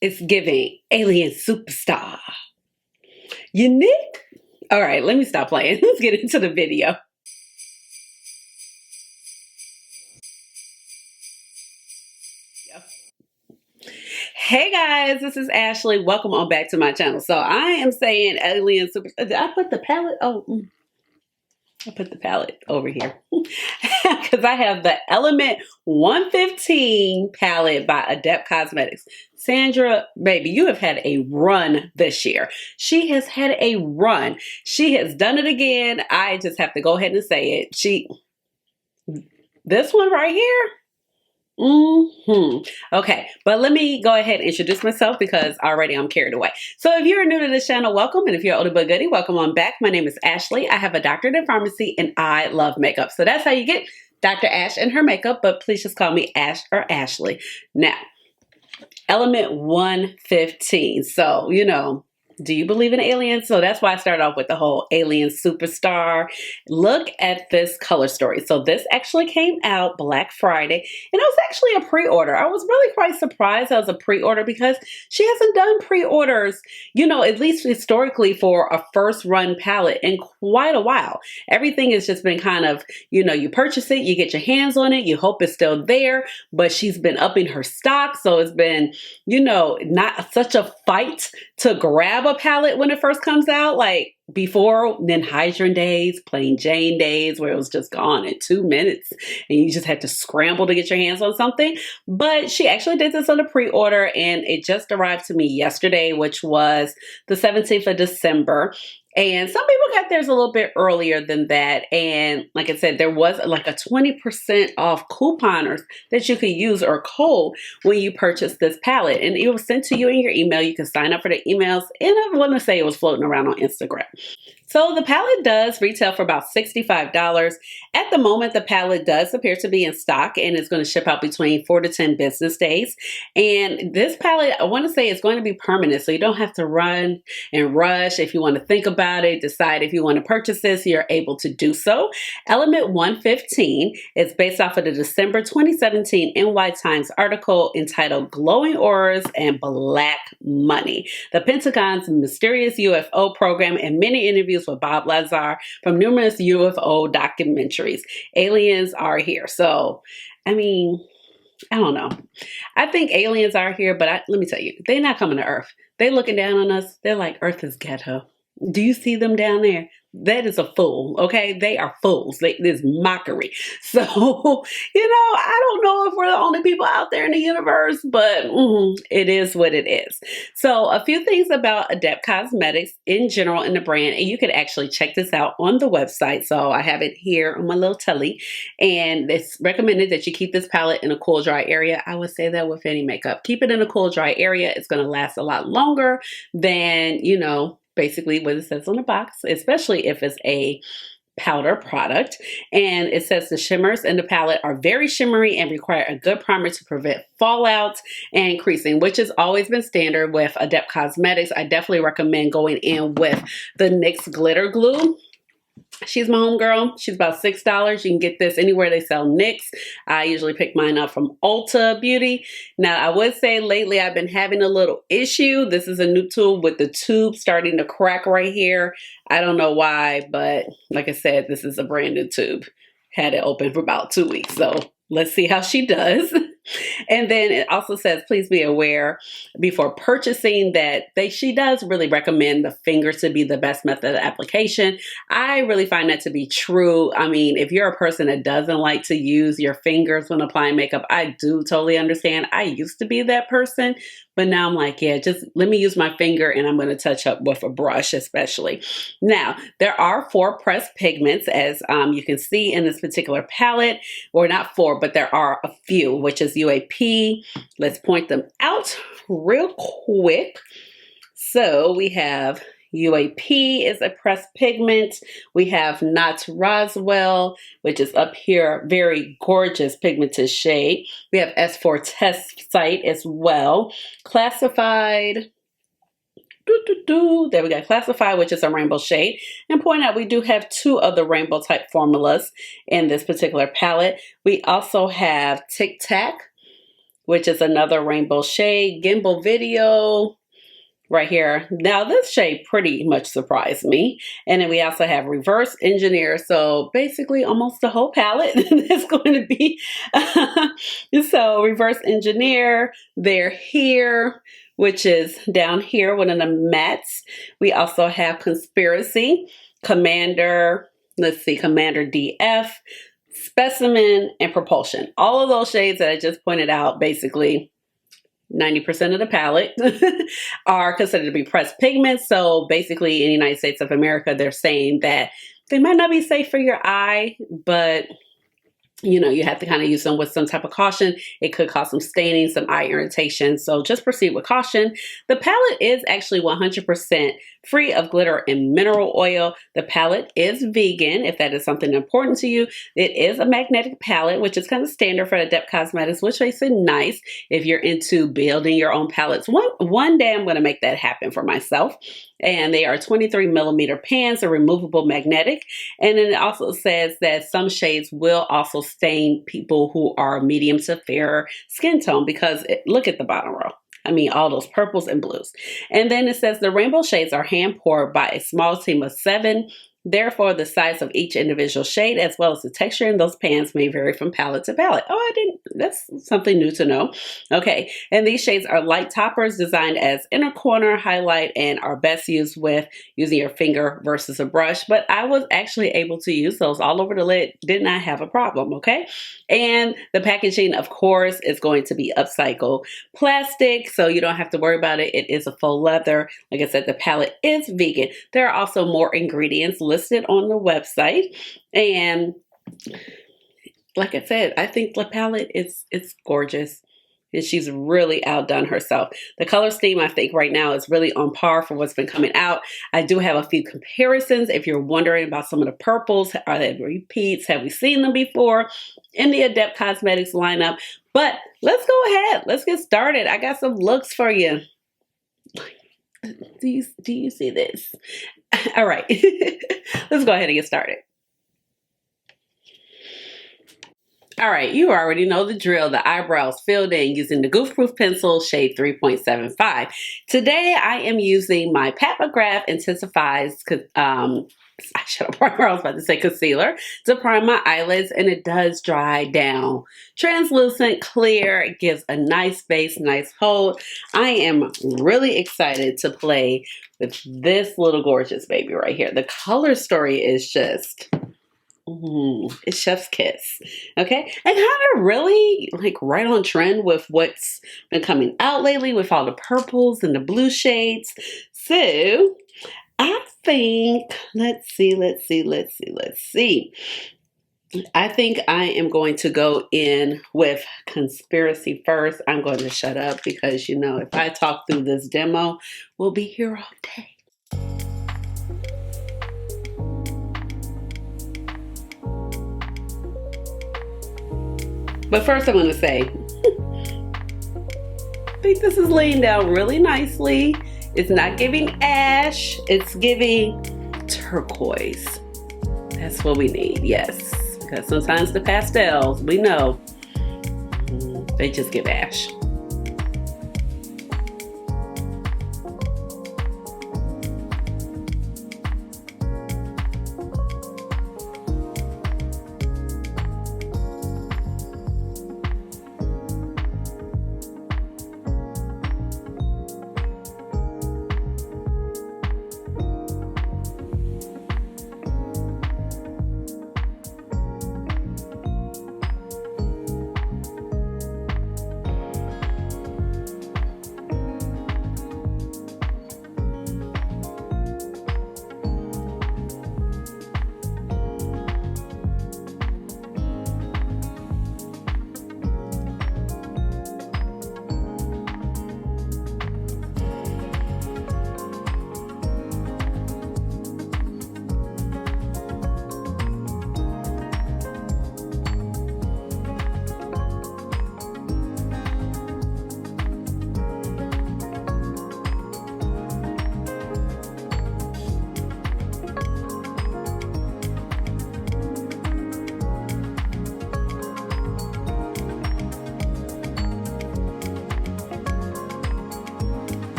It's giving alien superstar. Unique? All right, let me stop playing. Let's get into the video. Hey guys, this is Ashley. Welcome on back to my channel. So I am saying alien super. Did I put the palette? I put the palette over here because I have the Element 115 palette by Adept Cosmetics. Sandra, baby, you have had a run this year. She has had a run. She has done it again. I just have to go ahead and say it. This one right here. Okay, but let me go ahead and introduce myself because already I'm carried away. So if you're new to this channel, welcome. And if you're older but goodie, welcome on back. My name is Ashley. I have a doctorate in pharmacy and I love makeup. So that's how you get Dr. Ash and her makeup, but please just call me Ash or Ashley. Now, Element 115. So, do you believe in aliens? So that's why I started off with the whole alien superstar. Look at this color story. So this actually came out Black Friday, and it was actually a pre-order. I was really quite surprised that was a pre-order because she hasn't done pre-orders, at least historically for a first run palette in quite a while. Everything has just been kind of, you purchase it, you get your hands on it, you hope it's still there, but she's been upping her stock. So it's been, not such a fight to grab a palette when it first comes out, like before Ninhydrin days, Plain Jane days, where it was just gone in 2 minutes and you just had to scramble to get your hands on something. But she actually did this on a pre-order and it just arrived to me yesterday, which was the 17th of December. And some people got theirs a little bit earlier than that. And like I said, there was like a 20% off couponers that you could use or code when you purchase this palette. And it was sent to you in your email. You can sign up for the emails. And I want to say it was floating around on Instagram. So the palette does retail for about $65. At the moment, the palette does appear to be in stock and it's going to ship out between 4 to 10 business days. And this palette, I want to say, is going to be permanent. So you don't have to run and rush. If you want to think about it, decide if you want to purchase this, you're able to do so. Element 115 is based off of the December 2017 NY Times article entitled Glowing Auras and Black Money, the Pentagon's mysterious UFO program, and many interviews with Bob Lazar from numerous UFO documentaries. Aliens are here. So, I mean, I don't know. I think aliens are here, but let me tell you, they're not coming to Earth. They're looking down on us. They're like, Earth is ghetto. Do you see them down there? That is a fool, okay? They are fools. There's mockery. So, I don't know if we're the only people out there in the universe, but it is what it is. So a few things about Adept Cosmetics in general in the brand, and you can actually check this out on the website. So I have it here on my little telly, and it's recommended that you keep this palette in a cool, dry area. I would say that with any makeup. Keep it in a cool, dry area. It's going to last a lot longer than, basically what it says on the box, especially if it's a powder product. And it says the shimmers in the palette are very shimmery and require a good primer to prevent fallout and creasing, which has always been standard with Adept Cosmetics. I definitely recommend going in with the NYX glitter glue. She's my homegirl. She's about $6. You can get this anywhere they sell NYX. I usually pick mine up from Ulta Beauty. Now, I would say lately I've been having a little issue. This is a new tube with the tube starting to crack right here. I don't know why, but like I said, this is a brand new tube. Had it open for about 2 weeks. So let's see how she does. And then it also says, please be aware before purchasing that she does really recommend the finger to be the best method of application. I really find that to be true. I mean, if you're a person that doesn't like to use your fingers when applying makeup, I do totally understand. I used to be that person, but now I'm like, yeah, just let me use my finger and I'm going to touch up with a brush especially. Now, there are 4 pressed pigments as you can see in this particular palette, or not 4, but there are a few, which is UAP. Let's point them out real quick. So we have UAP is a pressed pigment. We have Not Roswell, which is up here, very gorgeous pigmented shade. We have S4 Test Site as well. Classified. There we go, Classified, which is a rainbow shade. And point out, we do have 2 other rainbow type formulas in this particular palette. We also have Tic Tac, which is another rainbow shade. Gimbal Video right here. Now this shade pretty much surprised me. And then we also have Reverse Engineer. So basically almost the whole palette is going to be. So Reverse Engineer, they're here, which is down here, one of the mattes. We also have Conspiracy, Commander, let's see, Commander DF, Specimen, and Propulsion. All of those shades that I just pointed out, basically 90% of the palette are considered to be pressed pigments. So basically in the United States of America, they're saying that they might not be safe for your eye, but you know, you have to kind of use them with some type of caution. It could cause some staining, some eye irritation. So just proceed with caution. The palette is actually 100% free of glitter and mineral oil. The palette is vegan, if that is something important to you. It is a magnetic palette, which is kind of standard for Adept Cosmetics, which makes it nice if you're into building your own palettes. One day I'm going to make that happen for myself. And they are 23 millimeter pans, a removable magnetic. And then it also says that some shades will also stain people who are medium to fair skin tone, because look at the bottom row. I mean, all those purples and blues. And then it says the rainbow shades are hand poured by a small team of 7. Therefore, the size of each individual shade, as well as the texture in those pans, may vary from palette to palette. Oh, that's something new to know. Okay, and these shades are light toppers designed as inner corner highlight and are best used with using your finger versus a brush. But I was actually able to use those all over the lid. Did not have a problem, okay? And the packaging, of course, is going to be upcycled plastic, so you don't have to worry about it. It is a faux leather. Like I said, the palette is vegan. There are also more ingredients listed on the website, and like I said, I think the palette it's gorgeous, and she's really outdone herself. The color scheme I think right now is really on par for what's been coming out. I do have a few comparisons if you're wondering about some of the purples. Are they repeats? Have we seen them before in the Adept Cosmetics lineup? But let's go ahead. Let's get started. I got some looks for you. Do you see this? All right, let's go ahead and get started. All right, you already know the drill. The eyebrows filled in using the Goof Proof Pencil shade 3.75. Today, I am using my Pat McGrath Intensifies, I was about to say concealer, to prime my eyelids, and it does dry down. Translucent, clear, it gives a nice base, nice hold. I am really excited to play with this little gorgeous baby right here. The color story is just, it's chef's kiss. Okay, and kind of really like right on trend with what's been coming out lately with all the purples and the blue shades. So I think, let's see. I think I am going to go in with Conspiracy first. I'm going to shut up because, you know, if I talk through this demo, we'll be here all day. But first I'm going to say, I think this is laying down really nicely. It's not giving ash, it's giving turquoise. That's what we need, yes. Because sometimes the pastels, we know, they just give ash.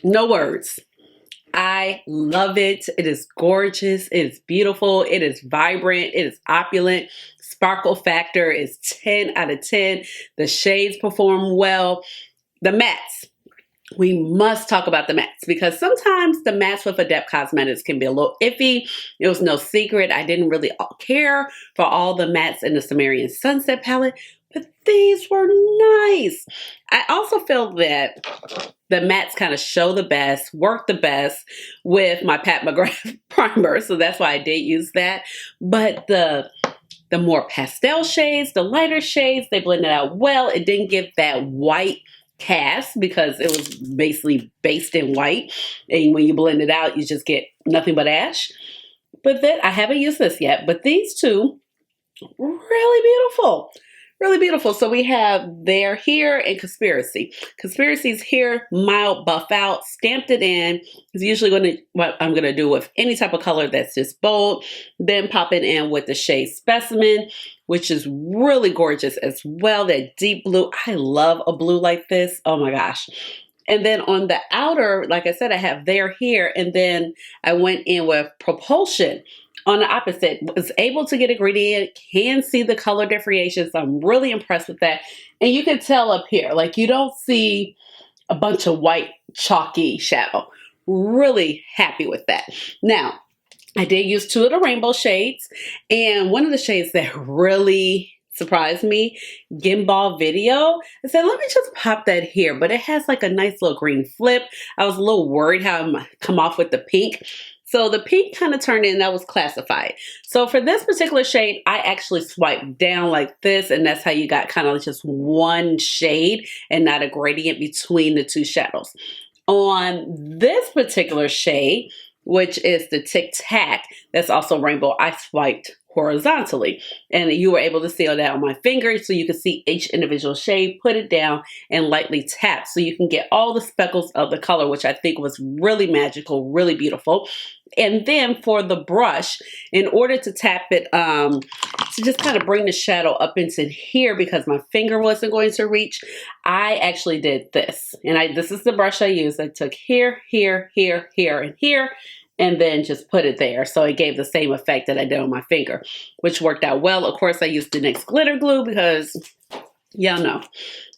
No words. I love it. It is gorgeous. It is beautiful. It is vibrant. It is opulent. Sparkle factor is 10 out of 10. The shades perform well. The mattes. We must talk about the mattes because sometimes the mattes with Adept Cosmetics can be a little iffy. It was no secret. I didn't really care for all the mattes in the Sarian Sunset palette, but these were nice. I also feel that the mattes kind of show the best, work the best with my Pat McGrath primer, so that's why I did use that. But the more pastel shades, the lighter shades, they blended out well. It didn't give that white cast because it was basically based in white, and when you blend it out you just get nothing but ash. But then I haven't used this yet, but these two really beautiful, really beautiful. So we have There, Here, and Conspiracy's here, mild buff out, stamped it in. It's usually what I'm going to do with any type of color that's just bold. Then pop it in with the shade Specimen, which is really gorgeous as well. That deep blue. I love a blue like this. Oh my gosh. And then on the outer, like I said, I have There, Here, and then I went in with Propulsion. On the opposite, was able to get a gradient, can see the color differentiations. I'm really impressed with that. And you can tell up here, like you don't see a bunch of white chalky shadow. Really happy with that. Now, I did use two of the rainbow shades, and one of the shades that really surprised me, Gimbal Video. I said, let me just pop that here, but it has like a nice little green flip. I was a little worried how I'm come off with the pink. So the pink kind of turned in, that was classified. So for this particular shade, I actually swiped down like this, and that's how you got kind of just one shade and not a gradient between the two shadows. On this particular shade, which is the Tic Tac, that's also rainbow, I swiped horizontally, and you were able to see that on my finger, so you can see each individual shade, put it down and lightly tap so you can get all the speckles of the color, which I think was really magical, really beautiful. And then for the brush, in order to tap it, to just kind of bring the shadow up into here because my finger wasn't going to reach, I actually did this. And this is the brush I used. I took here, here, here, here, and here, and then just put it there. So it gave the same effect that I did on my finger, which worked out well. Of course, I used the NYX glitter glue because y'all know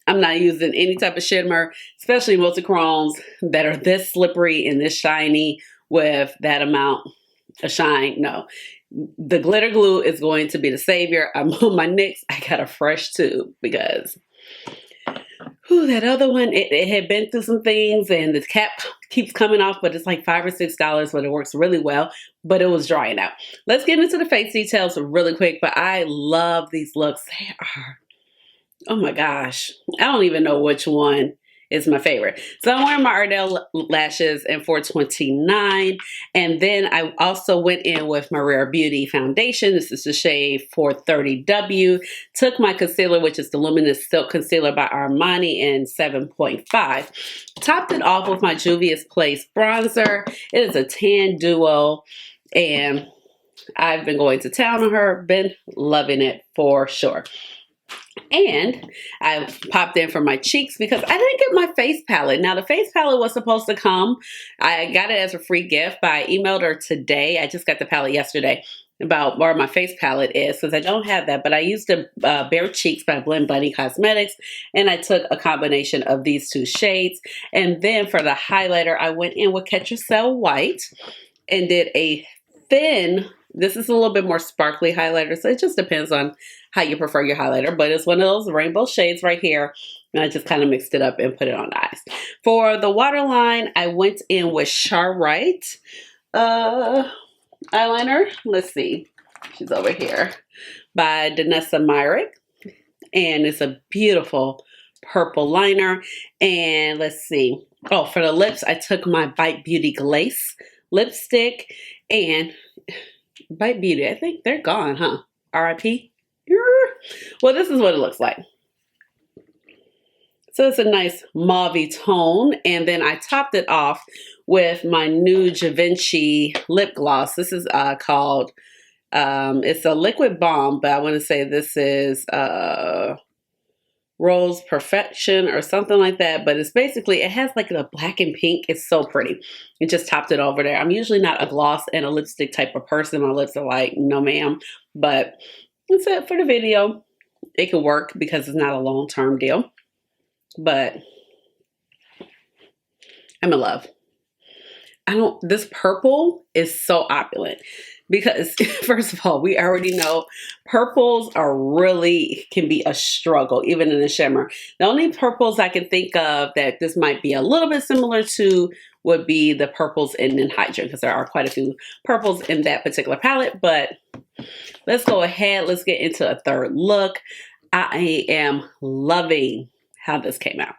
I'm not using any type of shimmer, especially Multichromes that are this slippery and this shiny with that amount of shine. No, the glitter glue is going to be the savior. I'm on my NYX. I got a fresh tube because that other one, it had been through some things and the cap keeps coming off, but it's like $5 or $6, but it works really well, but it was drying out. Let's get into the face details really quick, but I love these looks. They are, oh my gosh, I don't even know which one is my favorite. So I'm wearing my Ardell lashes in 429, and then I also went in with my Rare Beauty foundation. This is the shade 430W. Took my concealer, which is the Luminous Silk Concealer by Armani in 7.5. Topped it off with my Juvia's Place bronzer. It is a tan duo, and I've been going to town on her. Been loving it for sure. And I popped in for my cheeks because I didn't get my face palette. Now, the face palette was supposed to come. I got it as a free gift, but I emailed her today. I just got the palette yesterday about where my face palette is because I don't have that. But I used the Bare Cheeks by Blend Bunny Cosmetics, and I took a combination of these two shades. And then for the highlighter, I went in with Ketracel White and did a thin, this is a little bit more sparkly highlighter, so it just depends on how you prefer your highlighter, but it's one of those rainbow shades right here, and I just kind of mixed it up and put it on the eyes. For the waterline, I went in with Chariot eyeliner. Let's see, she's over here, by Danessa Myrick, and it's a beautiful purple liner. And let's see, oh, for the lips, I took my Bite Beauty Glace lipstick, and Bite Beauty, I think they're gone, huh? RIP. Well, this is what it looks like. So it's a nice mauve tone, and then I topped it off with my new Givenchy lip gloss. This is called, it's a liquid balm, but I want to say this is Rose Perfection or something like that. But it's basically, it has like the black and pink. It's so pretty. It just topped it over there. I'm usually not a gloss and a lipstick type of person. My lips are like, no ma'am. But that's it for the video. It could work because it's not a long-term deal. But I'm in love. This purple is so opulent because first of all, we already know purples can be a struggle, even in a shimmer. The only purples I can think of that this might be a little bit similar to would be the purples in Hydra, because there are quite a few purples in that particular palette. But let's go ahead. Let's get into a third look. I am loving how this came out.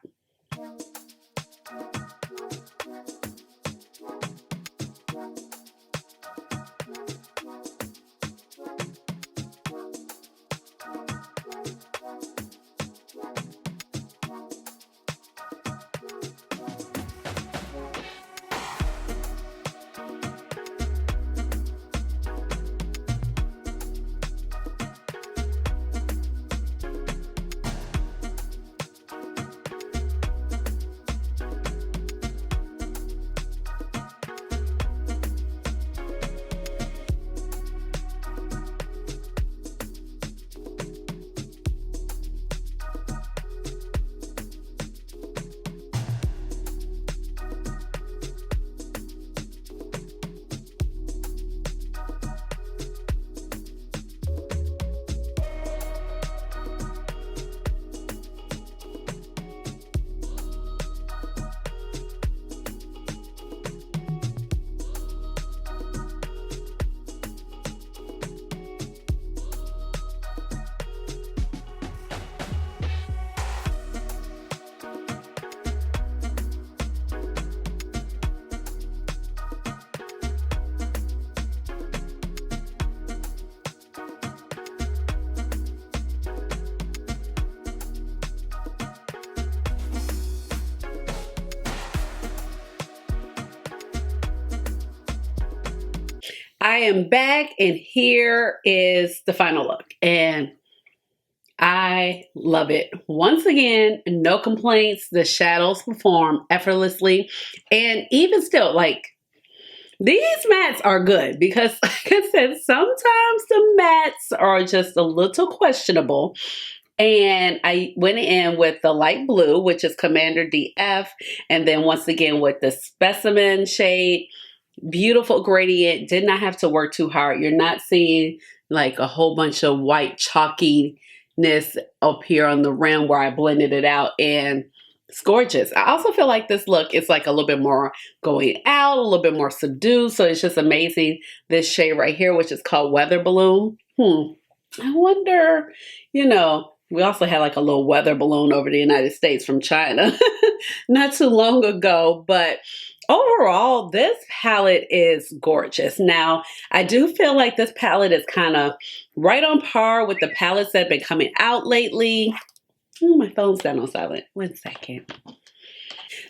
I am back, and here is the final look, and I love it. Once again, no complaints. The shadows perform effortlessly, and even still, like, these mattes are good because, like I said, sometimes the mattes are just a little questionable. And I went in with the light blue, which is Commander DF, and then once again with the Specimen shade. Beautiful gradient. Did not have to work too hard. You're not seeing like a whole bunch of white chalkiness up here on the rim where I blended it out, and it's gorgeous. I also feel like this look is like a little bit more going out, a little bit more subdued. So it's just amazing. This shade right here, which is called Weather Balloon. I wonder, we also had like a little weather balloon over the United States from China not too long ago, but overall, this palette is gorgeous. Now, I do feel like this palette is kind of right on par with the palettes that have been coming out lately. Oh, my phone's down on silent. 1 second.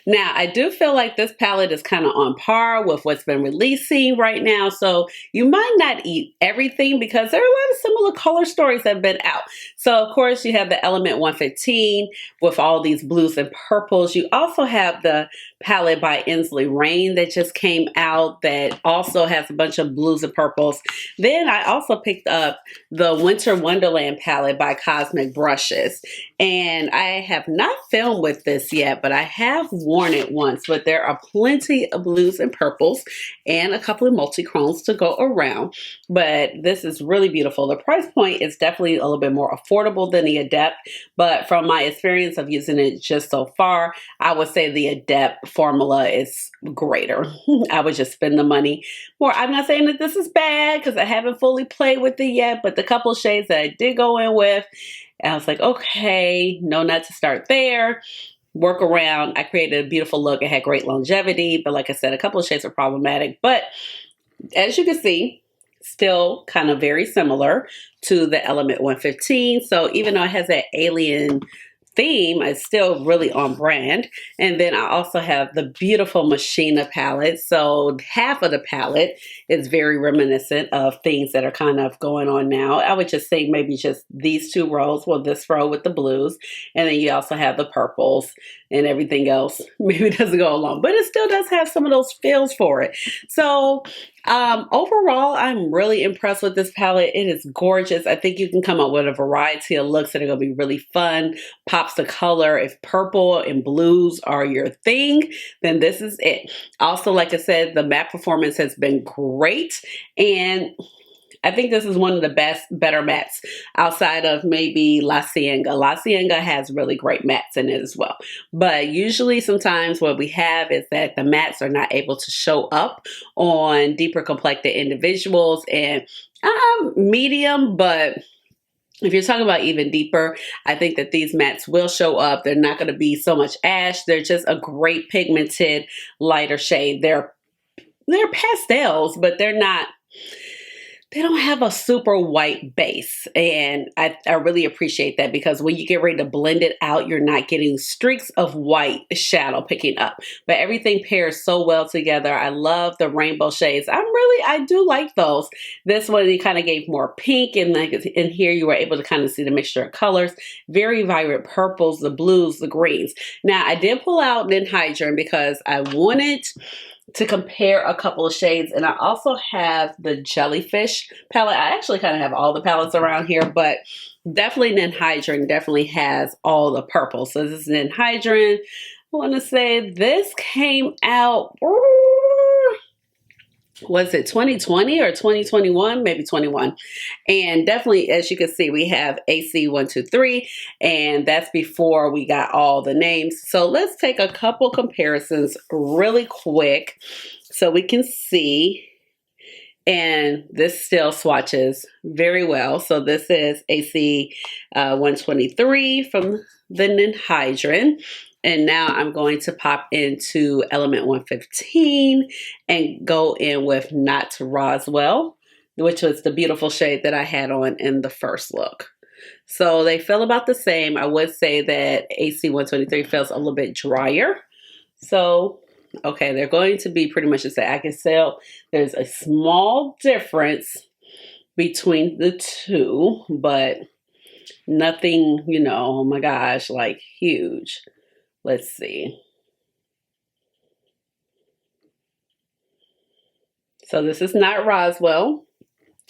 Now, I do feel like this palette is kind of on par with what's been releasing right now. So you might not eat everything because there are a lot of similar color stories that have been out. So of course you have the Element 115 with all these blues and purples. You also have the palette by Inslee Rain that just came out that also has a bunch of blues and purples. Then I also picked up the Winter Wonderland palette by Cosmic Brushes. And I have not filmed with this yet, but I have worn it once. But there are plenty of blues and purples and a couple of multi-chromes to go around. But this is really beautiful. The price point is definitely a little bit more affordable than the Adept. But from my experience of using it just so far, I would say the Adept formula is greater. I would just spend the money more. I'm not saying that this is bad because I haven't fully played with it yet, but the couple shades that I did go in with, and I was like, okay, no, not to start there. Work around. I created a beautiful look. It had great longevity, but like I said, a couple of shades are problematic. But as you can see, still kind of very similar to the Element 115. So even though it has that alien theme is still really on brand. And then I also have the beautiful Machina palette. So half of the palette is very reminiscent of things that are kind of going on now. I would just say maybe just these two rows. Well, this row with the blues, and then you also have the purples and everything else. Maybe it doesn't go along, but it still does have some of those feels for it. So overall, I'm really impressed with this palette. It is gorgeous. I think you can come up with a variety of looks that are going to be really fun. Pops of color. If purple and blues are your thing, then this is it. Also, like I said, the matte performance has been great, and I think this is one of the better mattes outside of maybe La Cienega. La Cienega has really great mattes in it as well. But usually sometimes what we have is that the mattes are not able to show up on deeper complected individuals, and medium, but if you're talking about even deeper, I think that these mattes will show up. They're not going to be so much ash. They're just a great pigmented lighter shade. They're pastels, but they don't have a super white base, and I really appreciate that, because when you get ready to blend it out, you're not getting streaks of white shadow picking up, but everything pairs so well together. I love the rainbow shades. I do like those. This one, you kind of gave more pink, and like in here you were able to kind of see the mixture of colors. Very vibrant purples, the blues, the greens. Now I did pull out Ninhydrin because I wanted to compare a couple of shades, and I also have the Jellyfish palette. I actually kind of have all the palettes around here, but definitely Ninhydrin definitely has all the purple. So this is Ninhydrin. I want to say this came out, was it 2020 or 2021? Maybe 21. And definitely, as you can see, we have AC123, and that's before we got all the names. So let's take a couple comparisons really quick so we can see. And this still swatches very well. So this is AC123 from the Ninhydrin. And now I'm going to pop into Element 115 and go in with Not Roswell, which was the beautiful shade that I had on in the first look. So they feel about the same. I would say that AC123 feels a little bit drier. So, okay, they're going to be pretty much the same. I can tell there's a small difference between the two, but nothing, you know, oh my gosh, like huge. Let's see. So this is Not Roswell,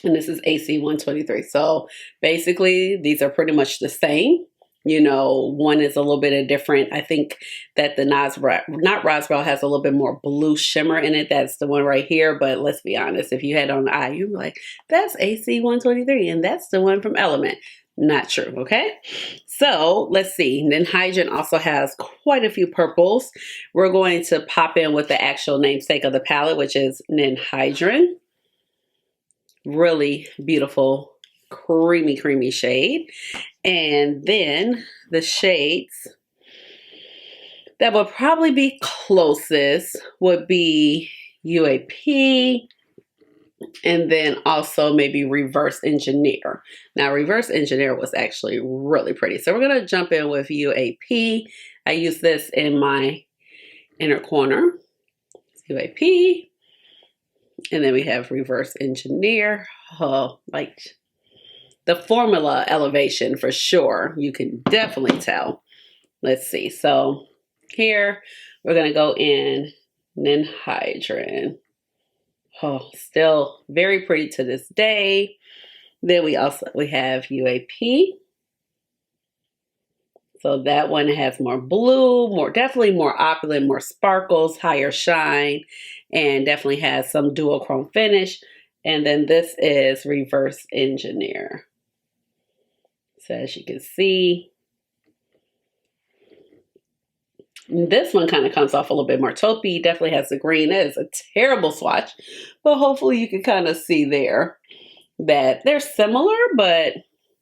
and this is AC123. So basically, these are pretty much the same. You know, one is a little bit different. I think that the Not Roswell has a little bit more blue shimmer in it. That's the one right here. But let's be honest, if you had on the eye, you'd be like, that's AC123, and that's the one from Element. Not true, okay? So let's see. Ninhydrin also has quite a few purples. We're going to pop in with the actual namesake of the palette, which is Ninhydrin. Really beautiful, creamy shade. And then the shades that would probably be closest would be UAP, and then also maybe Reverse Engineer. Now, Reverse Engineer was actually really pretty. So we're going to jump in with UAP. I use this in my inner corner. UAP. And then we have Reverse Engineer. Oh, like the formula elevation for sure. You can definitely tell. Let's see. So here we're going to go in Ninhydrin. Oh, still very pretty to this day. Then we have UAP. So that one has more blue, definitely more opulent, more sparkles, higher shine, and definitely has some duochrome finish. And then this is Reverse Engineer. So as you can see, this one kind of comes off a little bit more taupey. Definitely has the green. That is a terrible swatch, but hopefully you can kind of see there that they're similar, but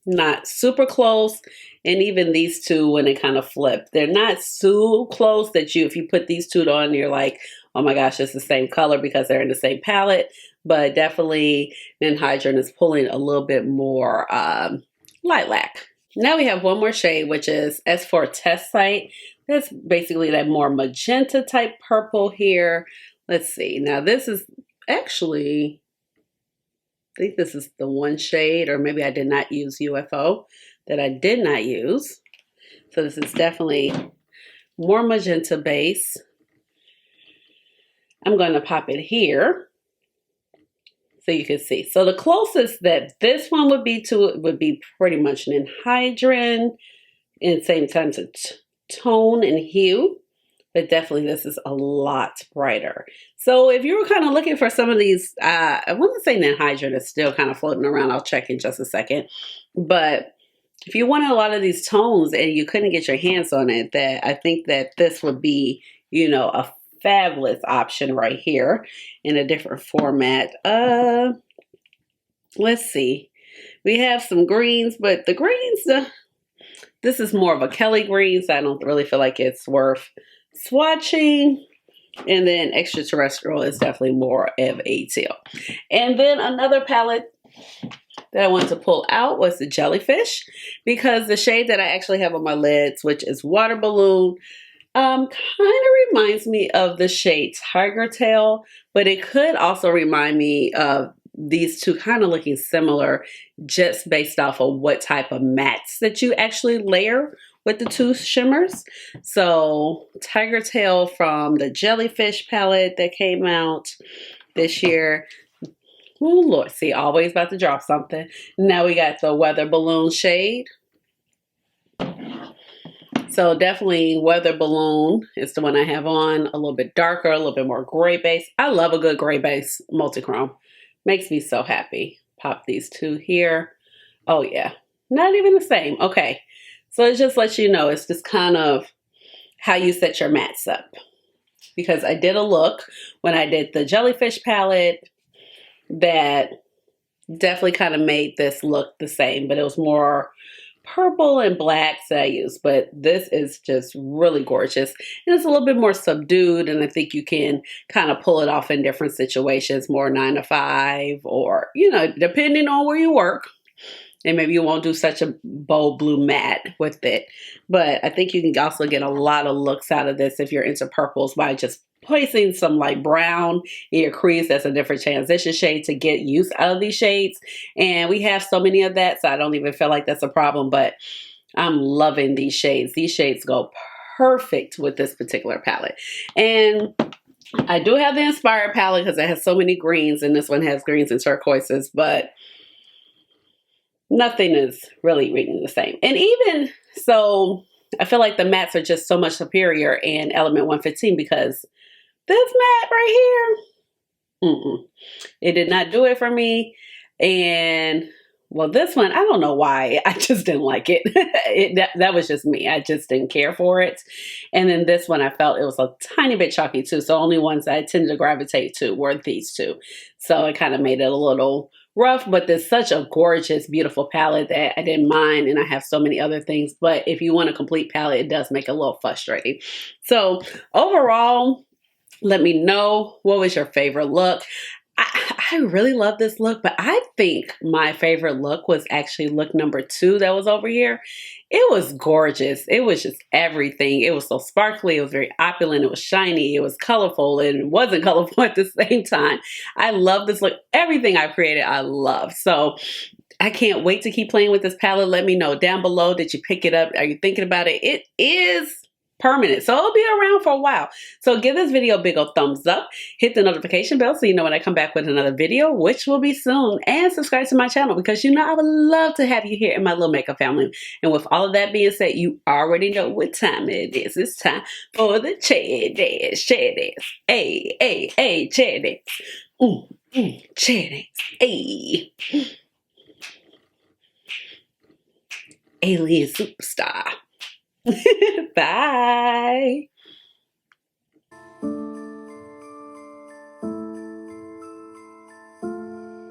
not super close. And even these two, when they kind of flip, they're not so close that if you put these two on, you're like, oh my gosh, it's the same color because they're in the same palette. But definitely Ninhydrin is pulling a little bit more lilac. Now we have one more shade, which is S4 Test Site. That's basically that more magenta type purple here. Let's see. Now this is actually, I think this is the one shade, or maybe I did not use UFO that I did not use. So this is definitely more magenta base. I'm going to pop it here so you can see. So the closest that this one would be to it would be pretty much an anhydrous, and same time to tone and hue, but definitely this is a lot brighter. So if you were kind of looking for some of these, I wouldn't say anhydrous is still kind of floating around. I'll check in just a second. But if you wanted a lot of these tones and you couldn't get your hands on it, that I think that this would be, you know, a fabulous option right here in a different format. Let's see. We have some greens, but the greens, this is more of a Kelly green, so I don't really feel like it's worth swatching. And then Extraterrestrial is definitely more of a teal. And then another palette that I wanted to pull out was the Jellyfish, because the shade that I actually have on my lids, which is Water Balloon, kind of reminds me of the shade Tiger Tail, but it could also remind me of these two kind of looking similar just based off of what type of mattes that you actually layer with the two shimmers. So Tiger Tail from the Jellyfish palette that came out this year. Oh Lord, see, always about to drop something. Now we got the Weather Balloon shade. So definitely Weather Balloon is the one I have on, a little bit darker, a little bit more gray base. I love a good gray base multi-chrome. Makes me so happy. Pop these two here. Oh yeah, not even the same. Okay, so it just lets you know, it's just kind of how you set your mattes up. Because I did a look when I did the Jellyfish palette that definitely kind of made this look the same, but it was more purple and blacks that I used, but this is just really gorgeous. And it's a little bit more subdued, and I think you can kind of pull it off in different situations, more 9 to 5, or, you know, depending on where you work. And maybe you won't do such a bold blue matte with it. But I think you can also get a lot of looks out of this if you're into purples by just placing some light brown in your crease. That's a different transition shade to get use out of these shades. And we have so many of that, so I don't even feel like that's a problem. But I'm loving these shades. These shades go perfect with this particular palette. And I do have the Inspired palette because it has so many greens, and this one has greens and turquoises, but nothing is really reading the same. And even so, I feel like the mattes are just so much superior in Element 115 because this matte right here, it did not do it for me. And well, this one, I don't know why. I just didn't like it. That was just me. I just didn't care for it. And then this one, I felt it was a tiny bit chalky too. So only ones I tended to gravitate to were these two. So it kind of made it a little rough, but there's such a gorgeous, beautiful palette that I didn't mind, and I have so many other things. But if you want a complete palette, it does make it a little frustrating. So overall, let me know, what was your favorite look? I really love this look, but I think my favorite look was actually look number 2 that was over here. It was gorgeous. It was just everything. It was so sparkly. It was very opulent. It was shiny. It was colorful, and it wasn't colorful at the same time. I love this look. Everything I've created, I love. So I can't wait to keep playing with this palette. Let me know down below. Did you pick it up? Are you thinking about it? It is permanent, so it'll be around for a while. So give this video a big old thumbs up, hit the notification bell so you know when I come back with another video, which will be soon, and subscribe to my channel because you know I would love to have you here in my little makeup family. And with all of that being said, you already know what time it is. It's time for the Chariot. Chariot. Hey, hey, hey, Chariot. Chariot. Hey. Alien superstar. Bye.